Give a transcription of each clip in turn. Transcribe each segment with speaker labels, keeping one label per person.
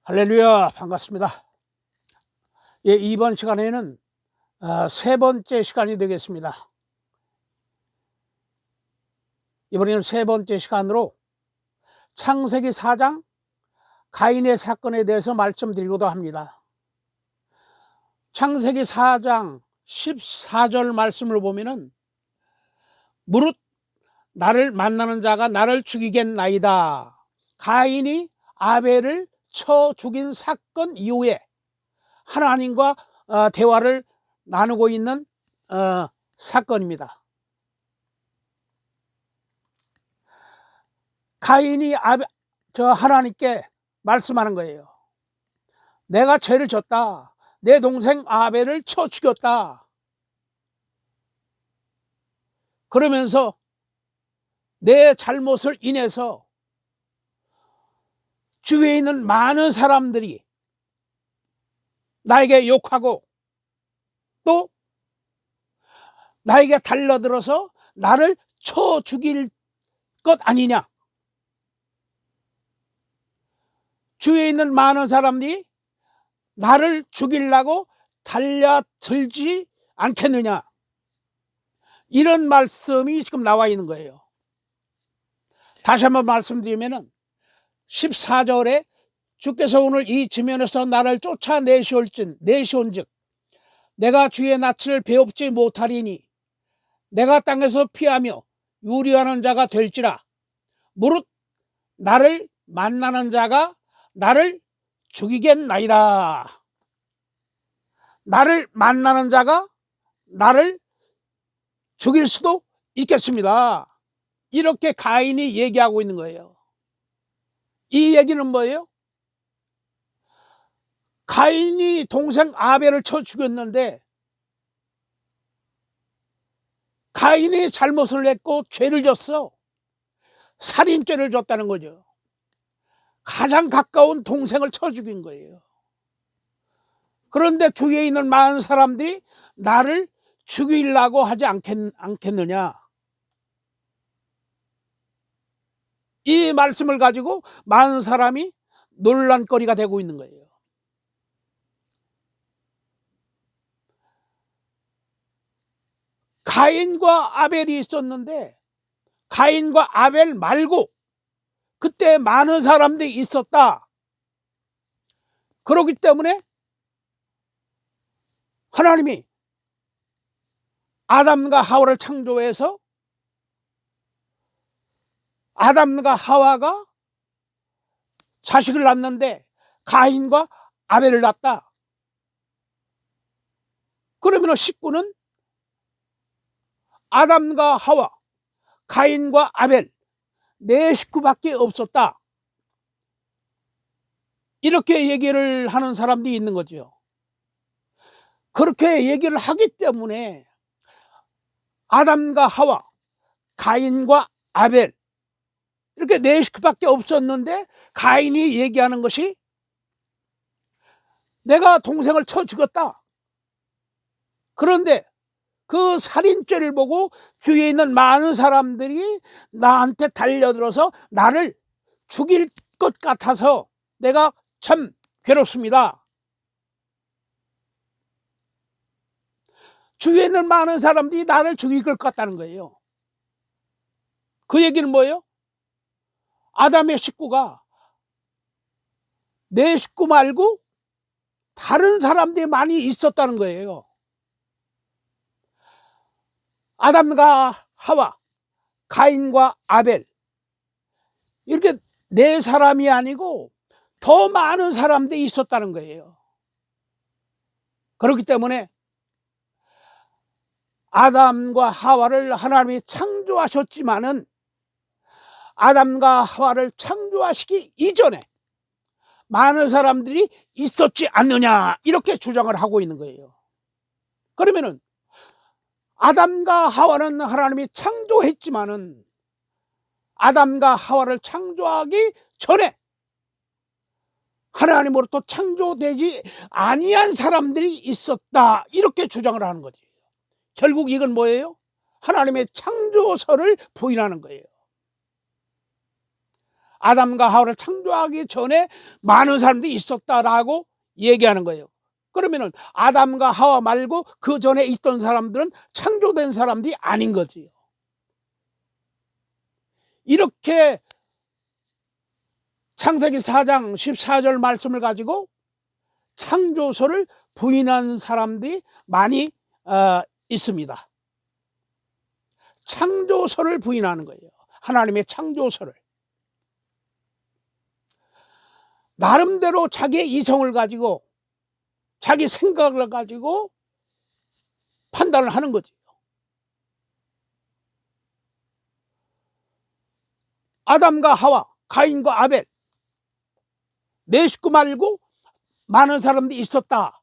Speaker 1: 할렐루야, 반갑습니다. 예, 이번 시간에는 세 번째 시간이 되겠습니다. 이번에는 세 번째 시간으로 창세기 4장 가인의 사건에 대해서 말씀드리고도 합니다. 창세기 4장 14절 말씀을 보면은 무릇 나를 만나는 자가 나를 죽이겠나이다. 가인이 아벨을 쳐 죽인 사건 이후에 하나님과 대화를 나누고 있는 사건입니다. 가인이 하나님께 말씀하는 거예요. 내가 죄를 졌다. 내 동생 아벨을 쳐 죽였다. 그러면서 내 잘못을 인해서 주위에 있는 많은 사람들이 나에게 욕하고 또 나에게 달려들어서 나를 쳐 죽일 것 아니냐. 주위에 있는 많은 사람들이 나를 죽이려고 달려들지 않겠느냐. 이런 말씀이 지금 나와 있는 거예요. 다시 한번 말씀드리면 14절에 주께서 오늘 이 지면에서 나를 쫓아내시온즉 내가 주의 낯을 배웁지 못하리니 내가 땅에서 피하며 유리하는 자가 될지라. 무릇 나를 만나는 자가 나를 죽이겠나이다. 나를 만나는 자가 나를 죽일 수도 있겠습니다. 이렇게 가인이 얘기하고 있는 거예요. 이 얘기는 뭐예요? 가인이 동생 아벨을 쳐 죽였는데 가인이 잘못을 했고 죄를 졌어. 살인죄를 졌다는 거죠. 가장 가까운 동생을 쳐 죽인 거예요. 그런데 주위에 있는 많은 사람들이 나를 죽이려고 하지 않겠느냐. 이 말씀을 가지고 많은 사람이 논란거리가 되고 있는 거예요. 가인과 아벨이 있었는데 가인과 아벨 말고 그때 많은 사람들이 있었다. 그렇기 때문에 하나님이 아담과 하와를 창조해서 아담과 하와가 자식을 낳는데 가인과 아벨을 낳았다. 그러면 식구는 아담과 하와, 가인과 아벨 네 식구밖에 없었다. 이렇게 얘기를 하는 사람들이 있는 거죠. 그렇게 얘기를 하기 때문에 아담과 하와, 가인과 아벨 이렇게 네 식구밖에 없었는데 가인이 얘기하는 것이 내가 동생을 쳐 죽였다. 그런데 그 살인죄를 보고 주위에 있는 많은 사람들이 나한테 달려들어서 나를 죽일 것 같아서 내가 참 괴롭습니다. 주위에 있는 많은 사람들이 나를 죽일 것 같다는 거예요. 그 얘기는 뭐예요? 아담의 식구가 내 식구 말고 다른 사람들이 많이 있었다는 거예요. 아담과 하와, 가인과 아벨 이렇게 네 사람이 아니고 더 많은 사람들이 있었다는 거예요. 그렇기 때문에 아담과 하와를 하나님이 창조하셨지만은 아담과 하와를 창조하시기 이전에 많은 사람들이 있었지 않느냐 이렇게 주장을 하고 있는 거예요. 그러면은 아담과 하와는 하나님이 창조했지만은 아담과 하와를 창조하기 전에 하나님으로부터 창조되지 아니한 사람들이 있었다 이렇게 주장을 하는 거지. 결국 이건 뭐예요? 하나님의 창조설을 부인하는 거예요. 아담과 하와를 창조하기 전에 많은 사람들이 있었다라고 얘기하는 거예요. 그러면은 아담과 하와 말고 그 전에 있던 사람들은 창조된 사람들이 아닌 거지요. 이렇게 창세기 4장 14절 말씀을 가지고 창조설을 부인하는 사람들이 많이 있습니다. 창조설을 부인하는 거예요. 하나님의 창조설을. 나름대로 자기의 이성을 가지고 자기 생각을 가지고 판단을 하는 거죠. 아담과 하와, 가인과 아벨, 내 식구 말고 많은 사람들이 있었다.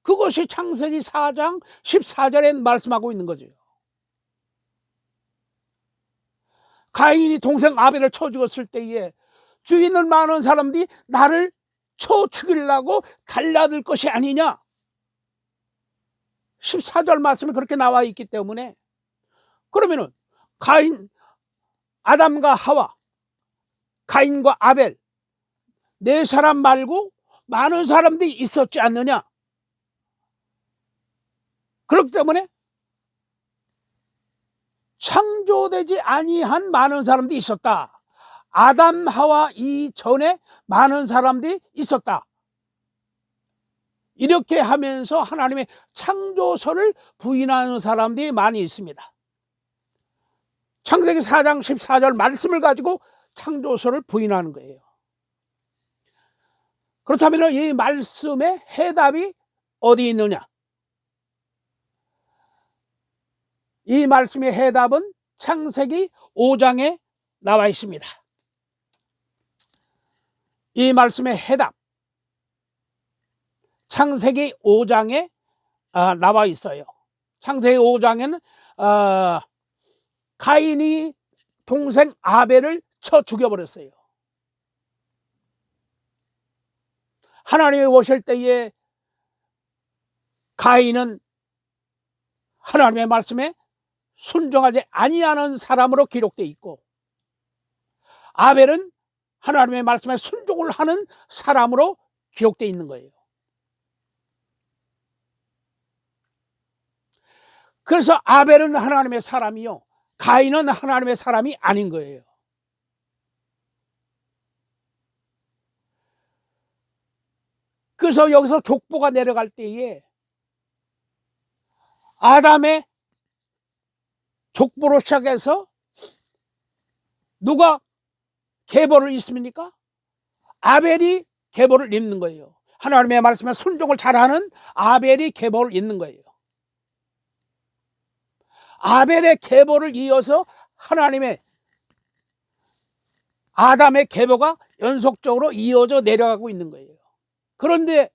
Speaker 1: 그것이 창세기 4장 14절에 말씀하고 있는 거죠. 가인이 동생 아벨을 쳐 죽었을 때에 주위 있는 많은 사람들이 나를 쳐 죽이려고 달려들 것이 아니냐. 14절 말씀에 그렇게 나와 있기 때문에 그러면은 아담과 하와, 가인과 아벨 네 사람 말고 많은 사람들이 있었지 않느냐. 그렇기 때문에 창조되지 아니한 많은 사람들이 있었다. 아담 하와 이전에 많은 사람들이 있었다. 이렇게 하면서 하나님의 창조설을 부인하는 사람들이 많이 있습니다. 창세기 4장 14절 말씀을 가지고 창조설을 부인하는 거예요. 그렇다면 이 말씀의 해답이 어디 있느냐? 이 말씀의 해답은 창세기 5장에 나와 있습니다. 이 말씀의 해답 창세기 5장에 나와 있어요. 창세기 5장에는 가인이 동생 아벨을 쳐 죽여버렸어요. 하나님이 오실 때에 가인은 하나님의 말씀에 순종하지 아니하는 사람으로 기록되어 있고 아벨은 하나님의 말씀에 순종을 하는 사람으로 기록되어 있는 거예요. 그래서 아벨은 하나님의 사람이요 가인은 하나님의 사람이 아닌 거예요. 그래서 여기서 족보가 내려갈 때에 아담의 족보로 시작해서 누가 계보를 잇습니까? 아벨이 계보를 잇는 거예요. 하나님의 말씀에 순종을 잘하는 아벨이 계보를 잇는 거예요. 아벨의 계보를 이어서 하나님의 아담의 계보가 연속적으로 이어져 내려가고 있는 거예요. 그런데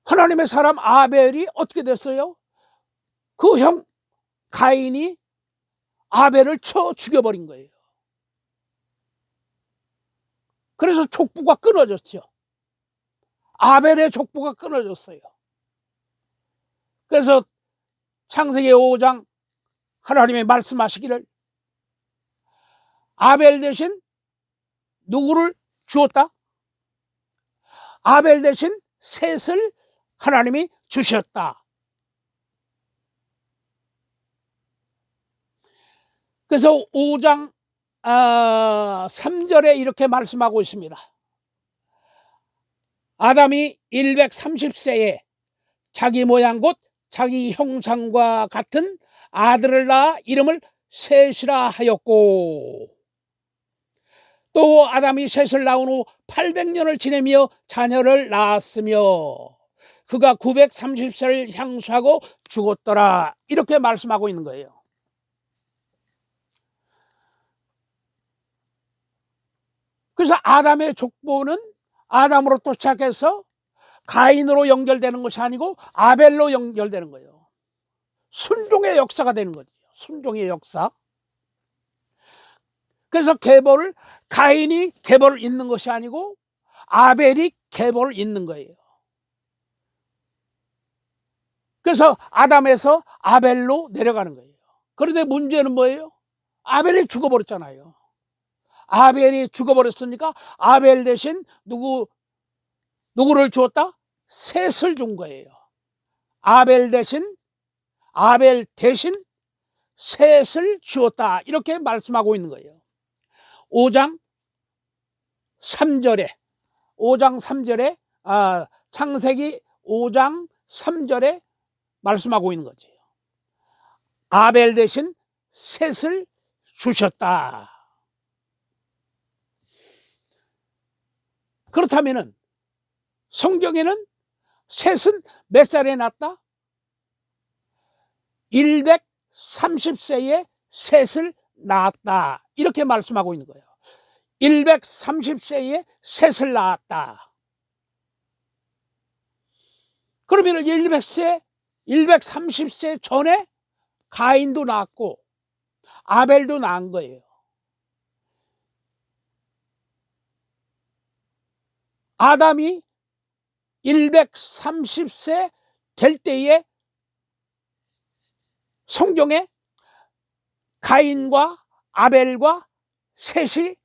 Speaker 1: 하나님의 사람 아벨이 어떻게 됐어요? 그 형 가인이 아벨을 쳐 죽여버린 거예요. 그래서 족보가 끊어졌죠. 아벨의 족보가 끊어졌어요. 그래서 창세기 5장 하나님이 말씀하시기를 아벨 대신 누구를 주었다? 아벨 대신 셋을 하나님이 주셨다. 그래서 5장 3절에 이렇게 말씀하고 있습니다. 아담이 130세에 자기 모양 곧 자기 형상과 같은 아들을 낳아 이름을 셋이라 하였고 또 아담이 셋을 낳은 후 800년을 지내며 자녀를 낳았으며 그가 930세를 향수하고 죽었더라. 이렇게 말씀하고 있는 거예요. 그래서 아담의 족보는 아담으로부터 시작해서 가인으로 연결되는 것이 아니고 아벨로 연결되는 거예요. 순종의 역사가 되는 거죠. 순종의 역사. 그래서 계보를 가인이 계보를 잇는 것이 아니고 아벨이 계보를 잇는 거예요. 그래서 아담에서 아벨로 내려가는 거예요. 그런데 문제는 뭐예요? 아벨이 죽어버렸잖아요. 아벨이 죽어버렸으니까 아벨 대신 누구를 주었다? 셋을 준 거예요. 아벨 대신 셋을 주었다. 이렇게 말씀하고 있는 거예요. 5장 3절에 창세기 5장 3절에 말씀하고 있는 거지. 아벨 대신 셋을 주셨다. 그렇다면은 성경에는 셋은 몇 살에 낳았다? 130세에 셋을 낳았다. 이렇게 말씀하고 있는 거예요. 130세에 셋을 낳았다. 그러면 130세 전에 가인도 낳았고 아벨도 낳은 거예요. 아담이 130세 될 때에 성경에 가인과 아벨과 셋이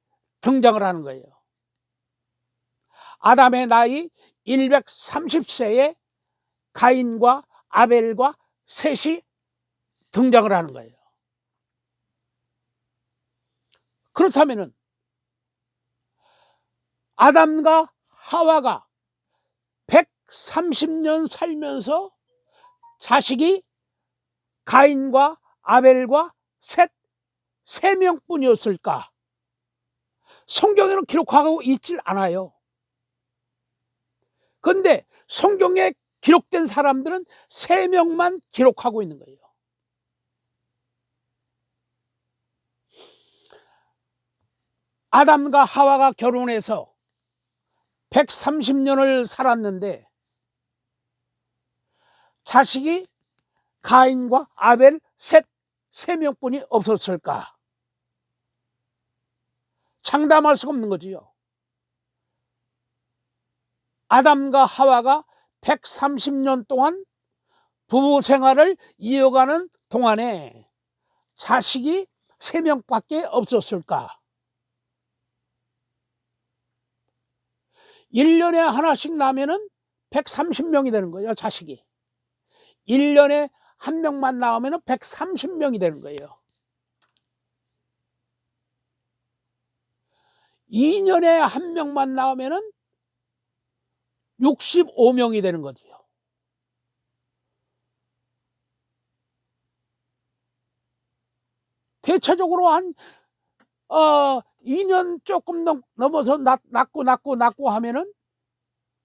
Speaker 1: 등장을 하는 거예요. 아담의 나이 130세에 가인과 아벨과 셋이 등장을 하는 거예요. 그렇다면은 아담과 하와가 130년 살면서 자식이 가인과 아벨과 세 명뿐이었을까? 성경에는 기록하고 있질 않아요. 그런데 성경에 기록된 사람들은 3명만 기록하고 있는 거예요. 아담과 하와가 결혼해서 130년을 살았는데 자식이 가인과 아벨 세 명뿐이 없었을까? 장담할 수가 없는 거지요. 아담과 하와가 130년 동안 부부 생활을 이어가는 동안에 자식이 3명밖에 없었을까? 1년에 하나씩 나면은 130명이 되는 거예요, 자식이. 1년에 한 명만 나오면 130명이 되는 거예요. 2년에 한 명만 나오면 65명이 되는 거죠. 대체적으로 한 2년 조금 넘어서 낳고 하면은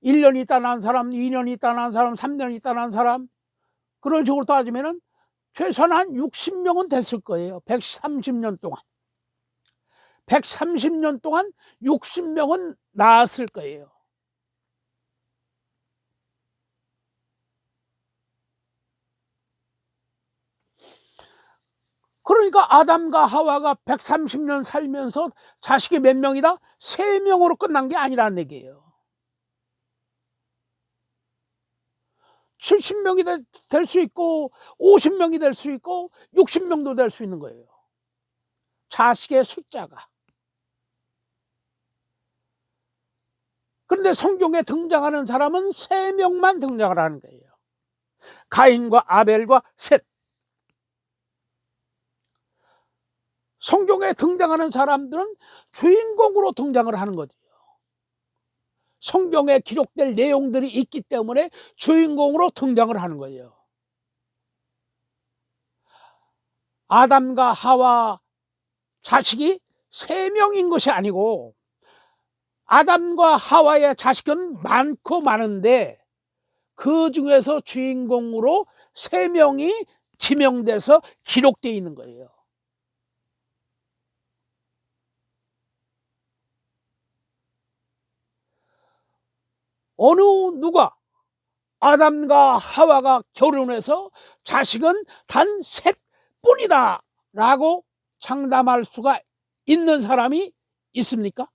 Speaker 1: 1년 있다 난 사람, 2년 있다 난 사람, 3년 있다 난 사람, 그런 식으로 따지면은 최소한 한 60명은 됐을 거예요. 130년 동안. 130년 동안 60명은 낳았을 거예요. 그러니까 아담과 하와가 130년 살면서 자식이 몇 명이다? 3명으로 끝난 게 아니라는 얘기예요. 70명이 될 수 있고 50명이 될 수 있고 60명도 될 수 있는 거예요. 자식의 숫자가. 그런데 성경에 등장하는 사람은 3명만 등장을 하는 거예요. 가인과 아벨과 셋. 성경에 등장하는 사람들은 주인공으로 등장을 하는 거죠. 성경에 기록될 내용들이 있기 때문에 주인공으로 등장을 하는 거예요. 아담과 하와 자식이 3명인 것이 아니고 아담과 하와의 자식은 많고 많은데 그 중에서 주인공으로 3명이 지명돼서 기록되어 있는 거예요. 어느 누가 아담과 하와가 결혼해서 자식은 단 셋뿐이다 라고 장담할 수가 있는 사람이 있습니까?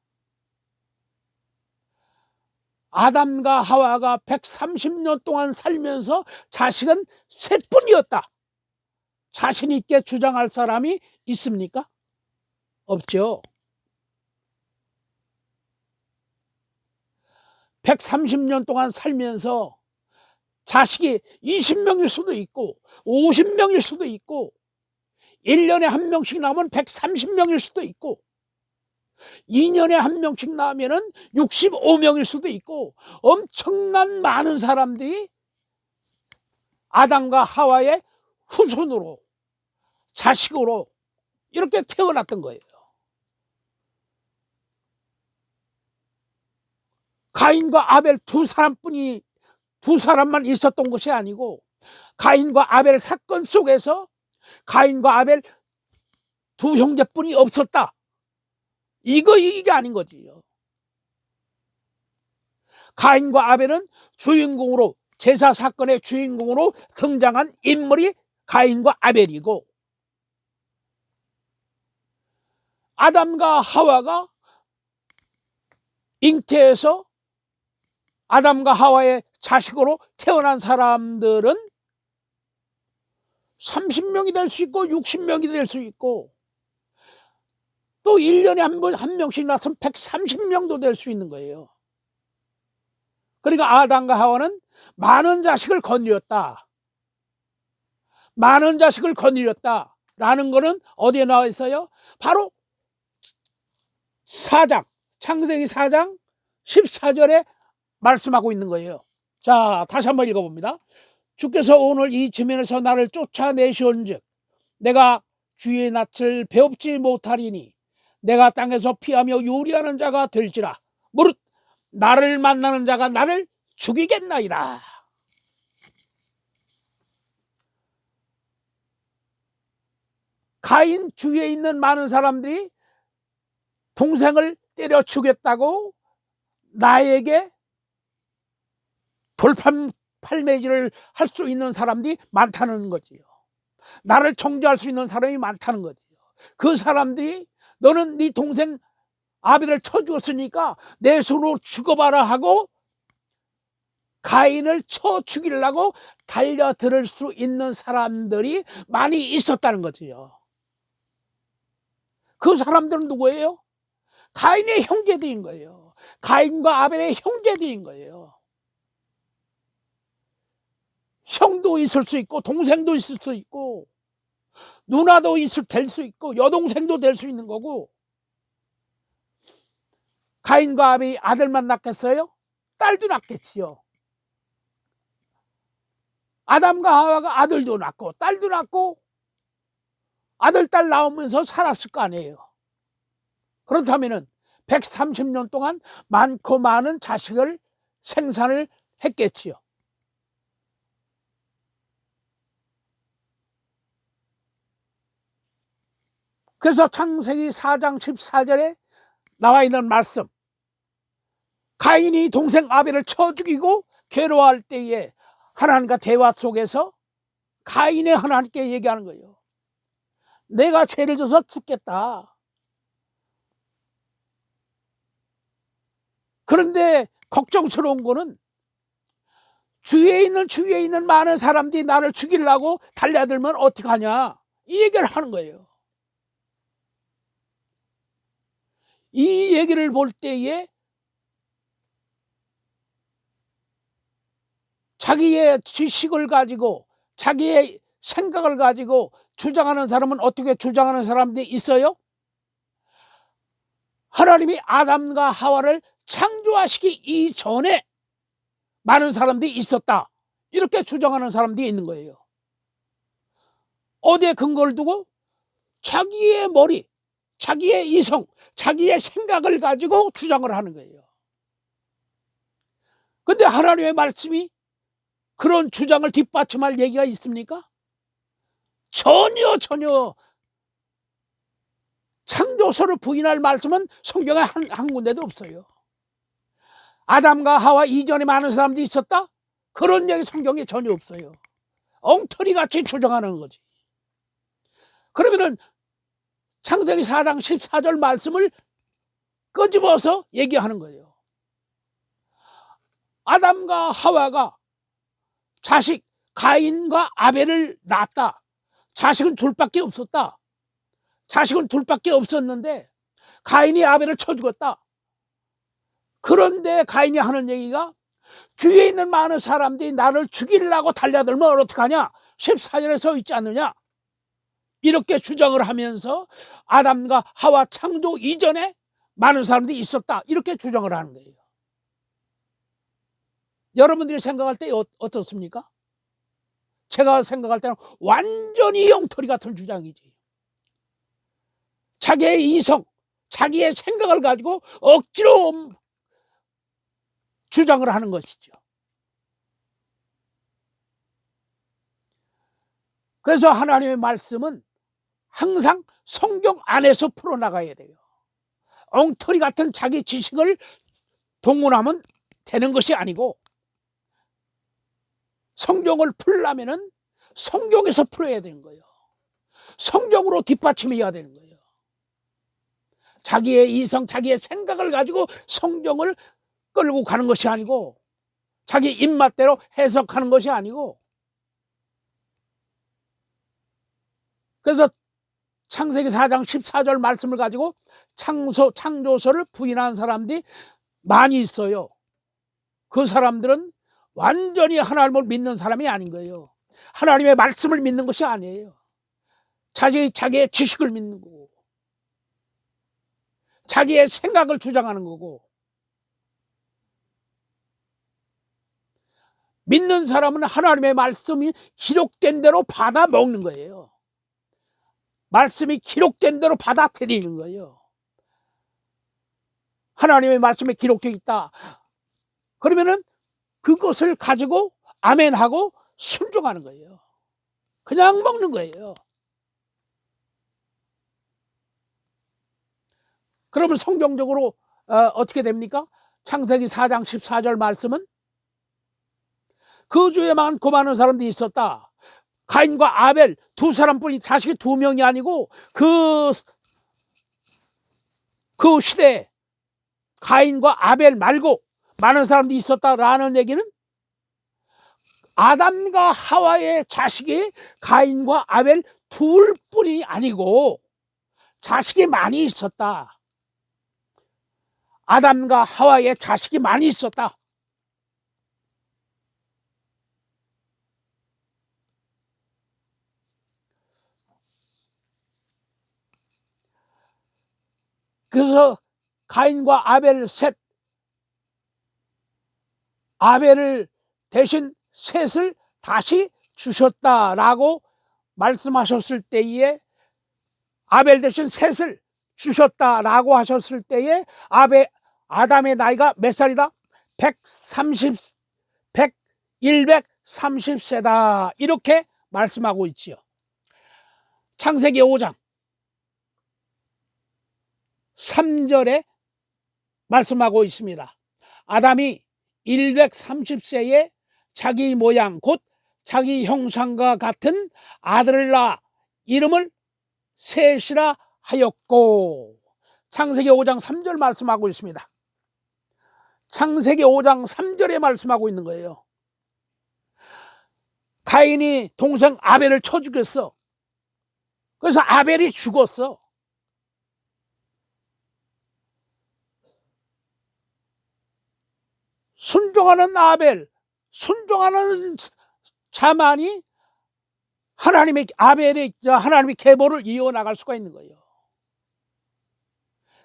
Speaker 1: 아담과 하와가 130년 동안 살면서 자식은 셋뿐이었다. 자신 있게 주장할 사람이 있습니까? 없죠. 130년 동안 살면서 자식이 20명일 수도 있고 50명일 수도 있고 1년에 한 명씩 나오면 130명일 수도 있고 2년에 한 명씩 나오면 65명일 수도 있고 엄청난 많은 사람들이 아담과 하와의 후손으로 자식으로 이렇게 태어났던 거예요. 가인과 아벨 두 사람만 있었던 것이 아니고 가인과 아벨 사건 속에서 가인과 아벨 두 형제뿐이 없었다. 이게 아닌 거지요. 가인과 아벨은 주인공으로 제사 사건의 주인공으로 등장한 인물이 가인과 아벨이고 아담과 하와가 잉태해서 아담과 하와의 자식으로 태어난 사람들은 30명이 될 수 있고 60명이 될 수 있고 또 1년에 한 명씩 낳았으면 130명도 될 수 있는 거예요. 그러니까 아담과 하와는 많은 자식을 거느렸다. 많은 자식을 거느렸다라는 거는 어디에 나와 있어요? 바로 4장, 창세기 4장 14절에 말씀하고 있는 거예요. 자, 다시 한번 읽어봅니다. 주께서 오늘 이 지면에서 나를 쫓아내시온즉 내가 주의 낯을 배웁지 못하리니 내가 땅에서 피하며 요리하는 자가 될지라. 무릇 나를 만나는 자가 나를 죽이겠나이다. 가인 주위에 있는 많은 사람들이 동생을 때려 죽였다고 나에게 돌팔매질을 할 수 있는 사람들이 많다는 거지요. 나를 정죄할 수 있는 사람이 많다는 거지요. 그 사람들이 너는 네 동생 아벨을 쳐 죽었으니까 내 손으로 죽어봐라 하고 가인을 쳐 죽이려고 달려들 수 있는 사람들이 많이 있었다는 거지요. 그 사람들은 누구예요? 가인의 형제들인 거예요. 가인과 아벨의 형제들인 거예요. 형도 있을 수 있고 동생도 있을 수 있고 누나도 될 수 있고 여동생도 될 수 있는 거고. 가인과 아벨이 아들만 낳겠어요? 딸도 낳겠지요. 아담과 하와가 아들도 낳고 딸도 낳고 아들, 딸 낳으면서 살았을 거 아니에요. 그렇다면 130년 동안 많고 많은 자식을 생산을 했겠지요. 그래서 창세기 4장 14절에 나와 있는 말씀, 가인이 동생 아벨을 쳐 죽이고 괴로워할 때에 하나님과 대화 속에서 가인의 하나님께 얘기하는 거예요. 내가 죄를 져서 죽겠다. 그런데 걱정스러운 거는 주위에 있는 많은 사람들이 나를 죽이려고 달려들면 어떡하냐, 이 얘기를 하는 거예요. 이 얘기를 볼 때에 자기의 지식을 가지고 자기의 생각을 가지고 주장하는 사람은 어떻게 주장하는 사람들이 있어요? 하나님이 아담과 하와를 창조하시기 이전에 많은 사람들이 있었다, 이렇게 주장하는 사람들이 있는 거예요. 어디에 근거를 두고? 자기의 머리, 자기의 이성, 자기의 생각을 가지고 주장을 하는 거예요. 근데 하나님의 말씀이 그런 주장을 뒷받침할 얘기가 있습니까? 전혀 창조서를 부인할 말씀은 성경에 한 군데도 없어요. 아담과 하와 이전에 많은 사람들이 있었다? 그런 얘기 성경에 전혀 없어요. 엉터리같이 주장하는 거지. 그러면은 창세기 4장 14절 말씀을 끄집어서 얘기하는 거예요. 아담과 하와가 자식 가인과 아벨을 낳았다. 자식은 둘밖에 없었다. 자식은 둘밖에 없었는데 가인이 아벨을 쳐 죽었다. 그런데 가인이 하는 얘기가 주위에 있는 많은 사람들이 나를 죽이려고 달려들면 어떡하냐? 14절에 써 있지 않느냐? 이렇게 주장을 하면서 아담과 하와 창조 이전에 많은 사람들이 있었다, 이렇게 주장을 하는 거예요. 여러분들이 생각할 때 어떻습니까? 제가 생각할 때는 완전히 엉터리 같은 주장이지. 자기의 이성, 자기의 생각을 가지고 억지로 주장을 하는 것이죠. 그래서 하나님의 말씀은 항상 성경 안에서 풀어나가야 돼요. 엉터리 같은 자기 지식을 동원하면 되는 것이 아니고, 성경을 풀려면은 성경에서 풀어야 되는 거예요. 성경으로 뒷받침해야 되는 거예요. 자기의 이성, 자기의 생각을 가지고 성경을 끌고 가는 것이 아니고, 자기 입맛대로 해석하는 것이 아니고. 그래서 창세기 4장 14절 말씀을 가지고 창조서를 부인한 사람들이 많이 있어요. 그 사람들은 완전히 하나님을 믿는 사람이 아닌 거예요. 하나님의 말씀을 믿는 것이 아니에요. 자기의 지식을 믿는 거고, 자기의 생각을 주장하는 거고. 믿는 사람은 하나님의 말씀이 기록된 대로 받아 먹는 거예요. 말씀이 기록된 대로 받아들이는 거예요. 하나님의 말씀에 기록되어 있다, 그러면은 그것을 가지고 아멘하고 순종하는 거예요. 그냥 먹는 거예요. 그러면 성경적으로 어떻게 됩니까? 창세기 4장 14절 말씀은 그 주에 많고 많은 사람들이 있었다. 가인과 아벨 두 사람뿐이, 자식이 두 명이 아니고 그 시대에 가인과 아벨 말고 많은 사람들이 있었다라는 얘기는 아담과 하와의 자식이 가인과 아벨 둘뿐이 아니고 자식이 많이 있었다. 아담과 하와의 자식이 많이 있었다. 그래서 가인과 아벨 셋, 아벨을 대신 셋을 다시 주셨다라고 말씀하셨을 때에, 아벨 대신 셋을 주셨다라고 하셨을 때에 아담의 나이가 몇 살이다? 130세다 이렇게 말씀하고 있지요. 창세기 5장 3절에 말씀하고 있습니다. 아담이 130세에 자기 모양 곧 자기 형상과 같은 아들을 낳아 이름을 셋이라 하였고, 창세기 5장 3절 말씀하고 있습니다. 창세기 5장 3절에 말씀하고 있는 거예요. 가인이 동생 아벨을 쳐 죽였어. 그래서 아벨이 죽었어. 순종하는 아벨, 순종하는 자만이 하나님의 계보를 이어나갈 수가 있는 거예요.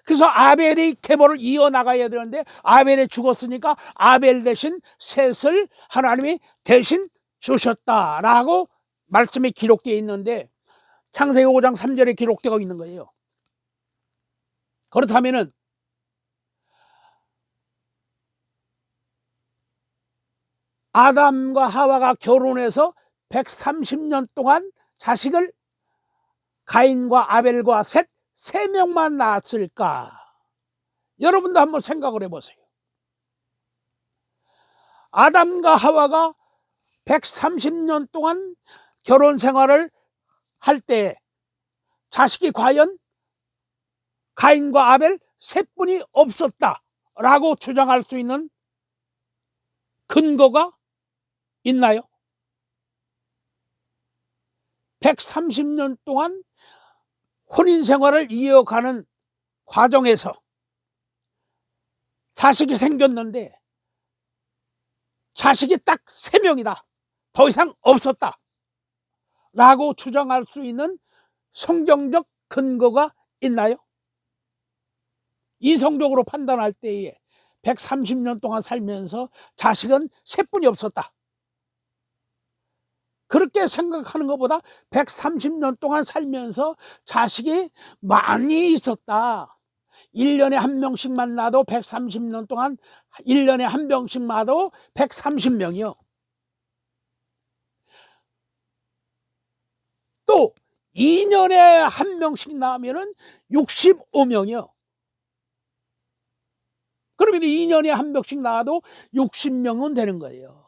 Speaker 1: 그래서 아벨이 계보를 이어나가야 되는데 아벨이 죽었으니까 아벨 대신 셋을 하나님이 대신 주셨다라고 말씀이 기록되어 있는데, 창세기 5장 3절에 기록되어 있는 거예요. 그렇다면은 아담과 하와가 결혼해서 130년 동안 자식을 가인과 아벨과 세 명만 낳았을까? 여러분도 한번 생각을 해보세요. 아담과 하와가 130년 동안 결혼 생활을 할 때 자식이 과연 가인과 아벨 셋뿐이 없었다라고 주장할 수 있는 근거가 있나요? 130년 동안 혼인 생활을 이어가는 과정에서 자식이 생겼는데 자식이 딱 3명이다. 더 이상 없었다. 라고 주장할 수 있는 성경적 근거가 있나요? 이성적으로 판단할 때에 130년 동안 살면서 자식은 3분이 없었다. 그렇게 생각하는 것보다 130년 동안 살면서 자식이 많이 있었다. 1년에 한 명씩만 낳아도 130년 동안 1년에 한 명씩 낳아도 130명이요. 또 2년에 한 명씩 낳으면 65명이요. 그러면 2년에 한 명씩 낳아도 60명은 되는 거예요.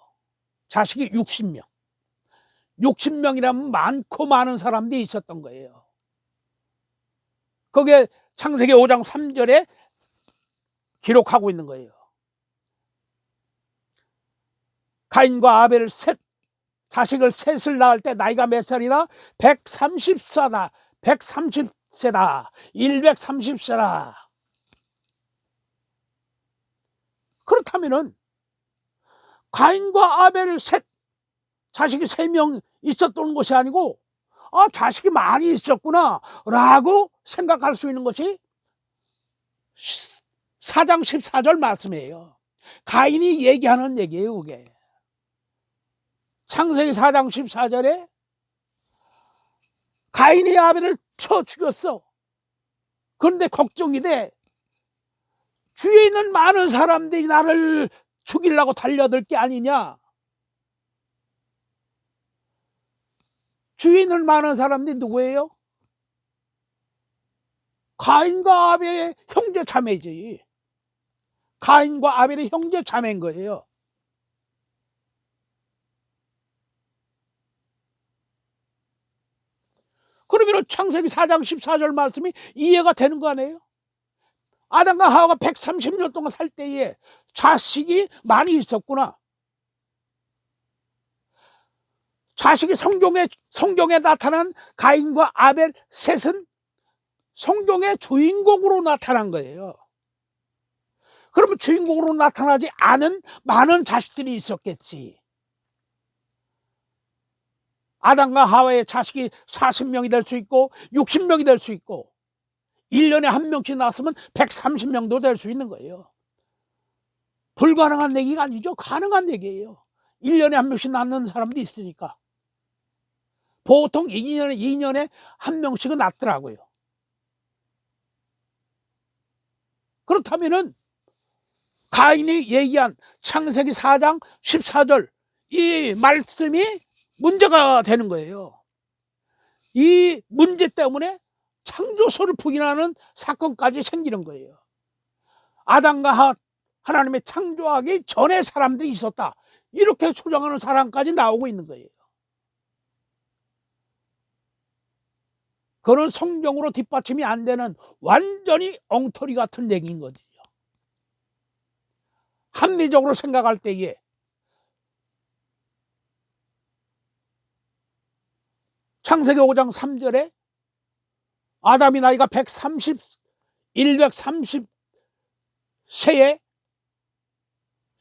Speaker 1: 자식이 60명. 60명이라면 많고 많은 사람들이 있었던 거예요. 거기에 창세기 5장 3절에 기록하고 있는 거예요. 가인과 아벨 자식을 셋을 낳을 때 나이가 몇 살이다? 130세다. 130세다. 130세다. 그렇다면은 가인과 아벨 자식이 3명 있었던 것이 아니고 자식이 많이 있었구나 라고 생각할 수 있는 것이 4장 14절 말씀이에요. 가인이 얘기하는 얘기예요. 그게 창세기 4장 14절에 가인이 아벨을 쳐 죽였어. 그런데 걱정이 돼. 주위에 있는 많은 사람들이 나를 죽이려고 달려들 게 아니냐. 주위에 있는 많은 사람들이 누구예요? 가인과 아벨의 형제 자매지. 가인과 아벨의 형제 자매인 거예요. 그러면 창세기 4장 14절 말씀이 이해가 되는 거 아니에요? 아담과 하와가 130년 동안 살 때에 자식이 많이 있었구나. 자식이 성경에 나타난 가인과 아벨 셋은 성경의 주인공으로 나타난 거예요. 그러면 주인공으로 나타나지 않은 많은 자식들이 있었겠지. 아담과 하와의 자식이 40명이 될 수 있고 60명이 될 수 있고 1년에 한 명씩 낳았으면 130명도 될 수 있는 거예요. 불가능한 얘기가 아니죠. 가능한 얘기예요. 1년에 한 명씩 낳는 사람도 있으니까. 보통 2년에 한 명씩은 낳더라고요. 그렇다면은 가인이 얘기한 창세기 4장 14절 이 말씀이 문제가 되는 거예요. 이 문제 때문에 창조소를 부인하는 사건까지 생기는 거예요. 아담과 하나님의 창조하기 전에 사람들이 있었다. 이렇게 주장하는 사람까지 나오고 있는 거예요. 그런 성경으로 뒷받침이 안 되는 완전히 엉터리 같은 얘기인 거지요. 합리적으로 생각할 때에 창세기 5장 3절에 아담이 나이가 130세에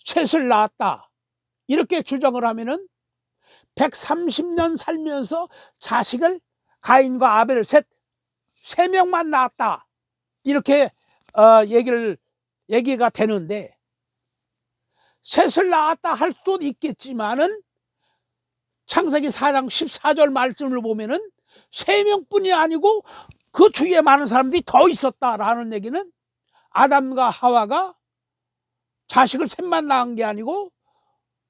Speaker 1: 셋을 낳았다. 이렇게 주장을 하면은 130년 살면서 자식을 가인과 아벨 3명만 낳았다. 이렇게 얘기가 되는데 셋을 낳았다 할 수도 있겠지만은 창세기 4장 14절 말씀을 보면은 3명뿐이 아니고 그 주위에 많은 사람들이 더 있었다라는 얘기는 아담과 하와가 자식을 셋만 낳은 게 아니고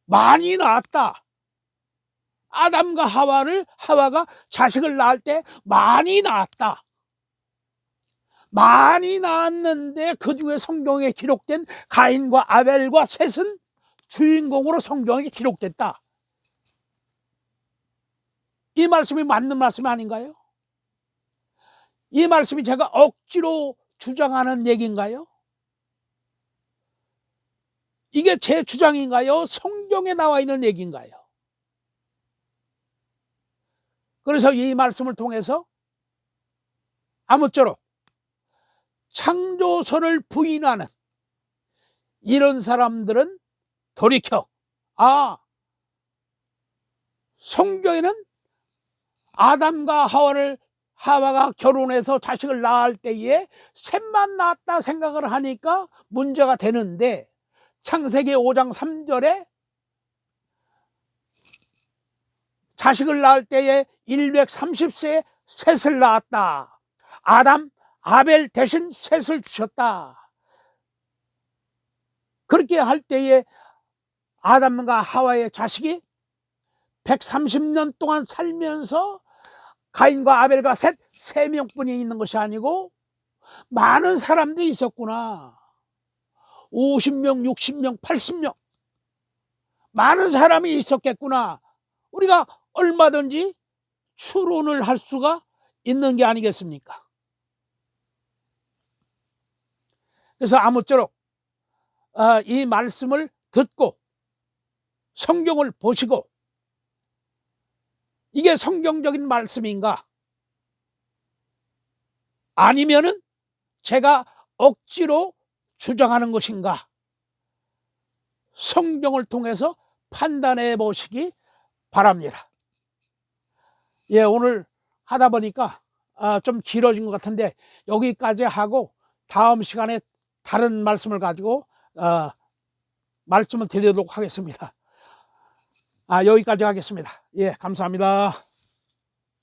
Speaker 1: 많이 낳았다. 아담과 하와가 자식을 낳을 때 많이 낳았다. 많이 낳았는데 그 중에 성경에 기록된 가인과 아벨과 셋은 주인공으로 성경에 기록됐다. 이 말씀이 맞는 말씀 아닌가요? 이 말씀이 제가 억지로 주장하는 얘기인가요? 이게 제 주장인가요? 성경에 나와 있는 얘기인가요? 그래서 이 말씀을 통해서 아무쪼록 창조서를 부인하는 이런 사람들은 돌이켜, 성경에는 아담과 하와가 결혼해서 자식을 낳을 때에 셋만 낳았다 생각을 하니까 문제가 되는데, 창세기 5장 3절에 자식을 낳을 때에 130세에 셋을 낳았다. 아벨 대신 셋을 주셨다. 그렇게 할 때에 아담과 하와의 자식이 130년 동안 살면서 가인과 아벨과 세 명뿐이 있는 것이 아니고 많은 사람들이 있었구나. 50명, 60명, 80명 많은 사람이 있었겠구나. 우리가 얼마든지 추론을 할 수가 있는 게 아니겠습니까? 그래서 아무쪼록 이 말씀을 듣고 성경을 보시고, 이게 성경적인 말씀인가? 아니면은 제가 억지로 주장하는 것인가? 성경을 통해서 판단해 보시기 바랍니다. 예, 오늘 하다 보니까 좀 길어진 것 같은데 여기까지 하고 다음 시간에 다른 말씀을 가지고 말씀을 드리도록 하겠습니다. 여기까지 하겠습니다. 예, 감사합니다.